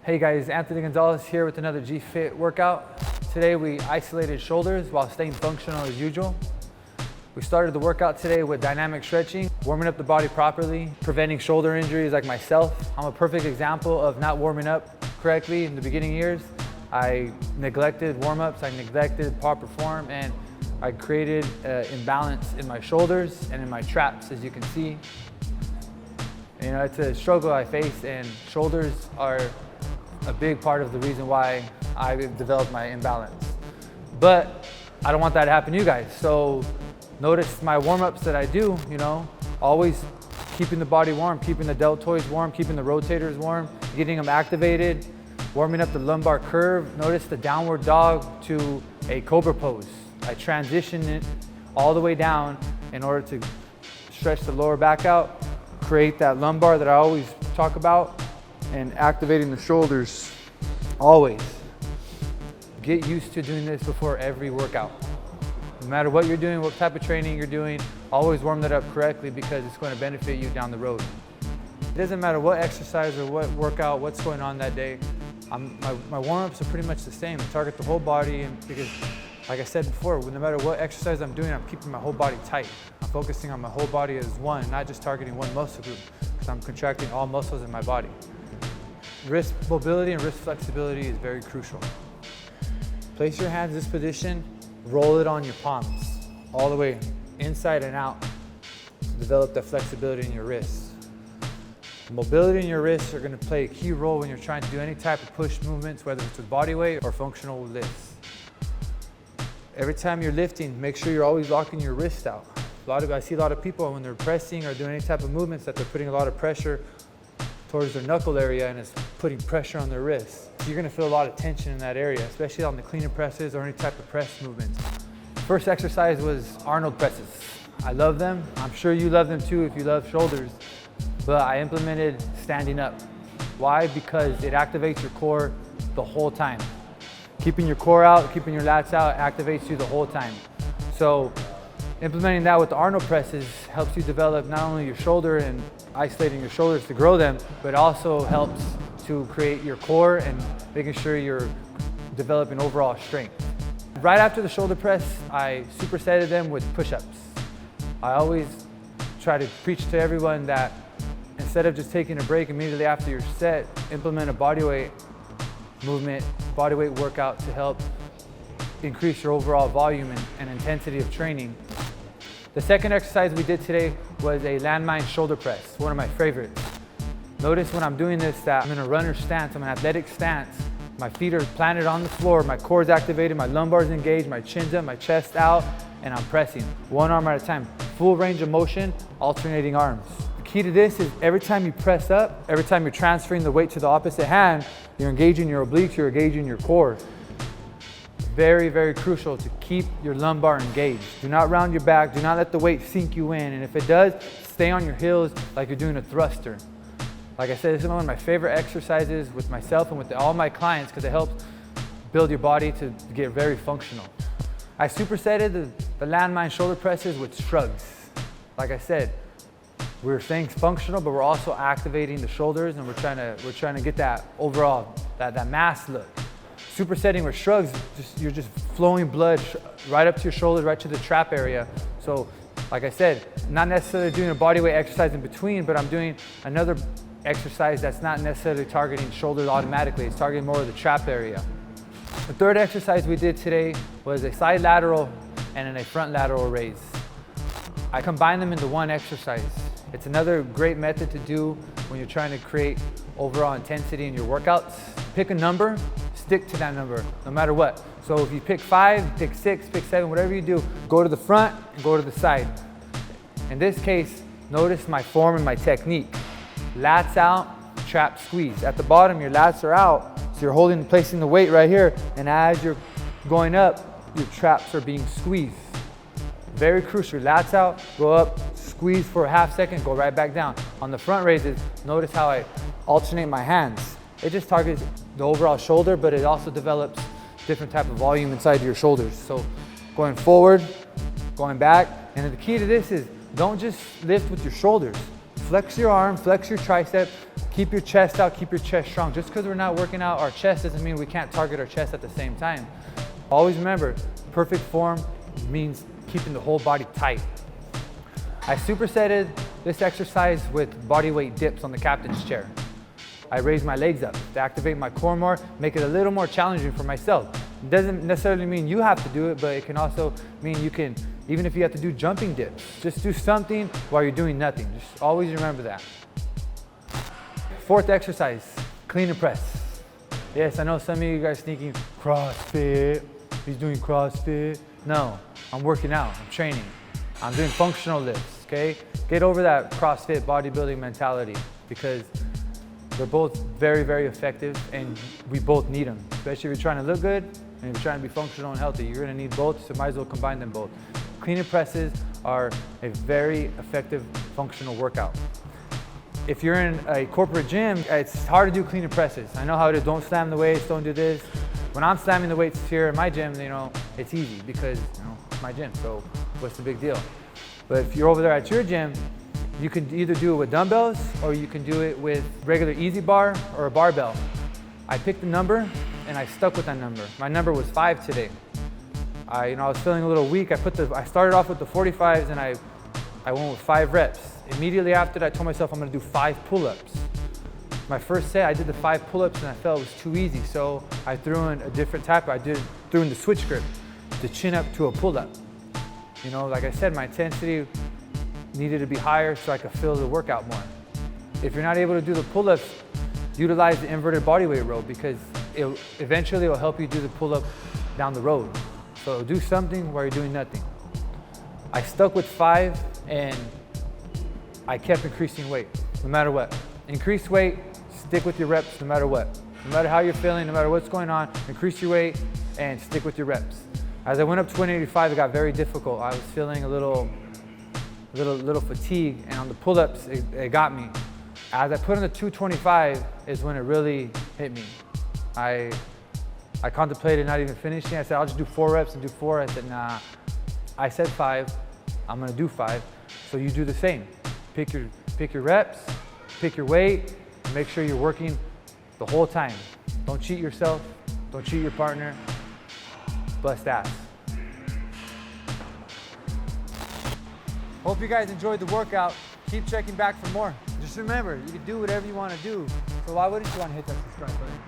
Hey guys, Anthony Gonzalez here with another G-Fit workout. Today we isolated shoulders while staying functional as usual. We started the workout today with dynamic stretching, warming up the body properly, preventing shoulder injuries like myself. I'm a perfect example of not warming up correctly in the beginning years. I neglected warm-ups, I neglected proper form, and I created imbalance in my shoulders and in my traps, as you can see. You know, it's a struggle I face, and shoulders are a big part of the reason why I developed my imbalance. But I don't want that to happen to you guys. So notice my warm-ups that I do, you know, always keeping the body warm, keeping the deltoids warm, keeping the rotators warm, getting them activated, warming up the lumbar curve. Notice the downward dog to a cobra pose. I transition it all the way down in order to stretch the lower back out, create that lumbar that I always talk about, and activating the shoulders always. Get used to doing this before every workout. No matter what you're doing, what type of training you're doing, always warm that up correctly because it's going to benefit you down the road. It doesn't matter what exercise or what workout, what's going on that day. My warm-ups are pretty much the same. I target the whole body, and because like I said before, no matter what exercise I'm doing, I'm keeping my whole body tight. I'm focusing on my whole body as one, not just targeting one muscle group, because I'm contracting all muscles in my body. Wrist mobility and wrist flexibility is very crucial. Place your hands in this position, roll it on your palms, all the way inside and out to develop that flexibility in your wrists. Mobility in your wrists are going to play a key role when you're trying to do any type of push movements, whether it's with body weight or functional lifts. Every time you're lifting, make sure you're always locking your wrist out. I see a lot of people when they're pressing or doing any type of movements that they're putting a lot of pressure towards their knuckle area, and it's putting pressure on their wrists. So you're gonna feel a lot of tension in that area, especially on the cleaner presses or any type of press movements. First exercise was Arnold presses. I love them. I'm sure you love them too if you love shoulders, but I implemented standing up. Why? Because it activates your core the whole time. Keeping your core out, keeping your lats out activates you the whole time. So implementing that with the Arnold presses helps you develop not only your shoulder and isolating your shoulders to grow them, but also helps to create your core and making sure you're developing overall strength. Right after the shoulder press, I supersetted them with push-ups. I always try to preach to everyone that instead of just taking a break immediately after your set, implement a bodyweight movement, bodyweight workout to help increase your overall volume and intensity of training. The second exercise we did today was a landmine shoulder press, one of my favorites. Notice when I'm doing this that I'm in a runner stance, I'm in an athletic stance. My feet are planted on the floor, my core is activated, my lumbar is engaged, my chin's up, my chest out, and I'm pressing one arm at a time. Full range of motion, alternating arms. The key to this is every time you press up, every time you're transferring the weight to the opposite hand, you're engaging your obliques, you're engaging your core. Very, very crucial to keep your lumbar engaged. Do not round your back, do not let the weight sink you in, and if it does, stay on your heels like you're doing a thruster. Like I said, this is one of my favorite exercises with myself and with all my clients because it helps build your body to get very functional. I supersetted the landmine shoulder presses with shrugs. Like I said, we're staying functional, but we're also activating the shoulders, and we're trying to get that overall, that mass look. Supersetting with shrugs, you're just flowing blood right up to your shoulders, right to the trap area. So, like I said, not necessarily doing a bodyweight exercise in between, but I'm doing another exercise that's not necessarily targeting shoulders automatically. It's targeting more of the trap area. The third exercise we did today was a side lateral and a front lateral raise. I combined them into one exercise. It's another great method to do when you're trying to create overall intensity in your workouts. Pick a number, stick to that number, no matter what. So if you pick 5, pick 6, pick 7, whatever you do, go to the front and go to the side. In this case, notice my form and my technique. Lats out, trap squeeze. At the bottom, your lats are out, so you're placing the weight right here, and as you're going up, your traps are being squeezed. Very crucial. Lats out, go up, squeeze for a half second, go right back down. On the front raises, notice how I alternate my hands. It just targets the overall shoulder, but it also develops different type of volume inside your shoulders. So going forward, going back, and the key to this is don't just lift with your shoulders. flex your arm, flex your tricep, keep your chest out, keep your chest strong. Just because we're not working out our chest doesn't mean we can't target our chest at the same time. Always remember, perfect form means keeping the whole body tight. I supersetted this exercise with body weight dips on the captain's chair. I raise my legs up to activate my core more, make it a little more challenging for myself. It doesn't necessarily mean you have to do it, but it can also mean you can, even if you have to do jumping dips, just do something while you're doing nothing. Just always remember that. Fourth exercise, clean and press. Yes, I know some of you guys thinking, CrossFit, he's doing CrossFit. No, I'm working out, I'm training. I'm doing functional lifts, okay? Get over that CrossFit bodybuilding mentality because they're both very, very effective and we both need them. Especially if you're trying to look good and if you're trying to be functional and healthy, you're gonna need both, so might as well combine them both. Clean and presses are a very effective functional workout. If you're in a corporate gym, it's hard to do clean and presses. I know how to don't slam the weights, don't do this. When I'm slamming the weights here in my gym, it's easy because it's my gym, so what's the big deal? But if you're over there at your gym, you can either do it with dumbbells or you can do it with regular easy bar or a barbell. I picked a number and I stuck with that number. My number was 5 today. I was feeling a little weak. I started off with the 45s and I went with 5 reps. Immediately after that, I told myself I'm gonna do 5 pull-ups. My first set, I did the 5 pull-ups and I felt it was too easy, so I threw in a different type. Threw in the switch grip, the chin up to a pull-up. Like I said, my intensity needed to be higher so I could feel the workout more. If you're not able to do the pull-ups, utilize the inverted bodyweight row because eventually it'll help you do the pull-up down the road. So do something while you're doing nothing. I stuck with 5 and I kept increasing weight, no matter what. Increase weight, stick with your reps no matter what. No matter how you're feeling, no matter what's going on, increase your weight and stick with your reps. As I went up to 185, it got very difficult. I was feeling a little fatigue, and on the pull-ups, it got me. As I put on the 225 is when it really hit me. I contemplated not even finishing. I said, I'll just do 4 reps and do 4. I said, nah. I said 5, I'm gonna do 5. So you do the same. Pick your reps, pick your weight, and make sure you're working the whole time. Don't cheat yourself, don't cheat your partner. Bust ass. Hope you guys enjoyed the workout. Keep checking back for more. Just remember, you can do whatever you want to do. So why wouldn't you want to hit that subscribe button?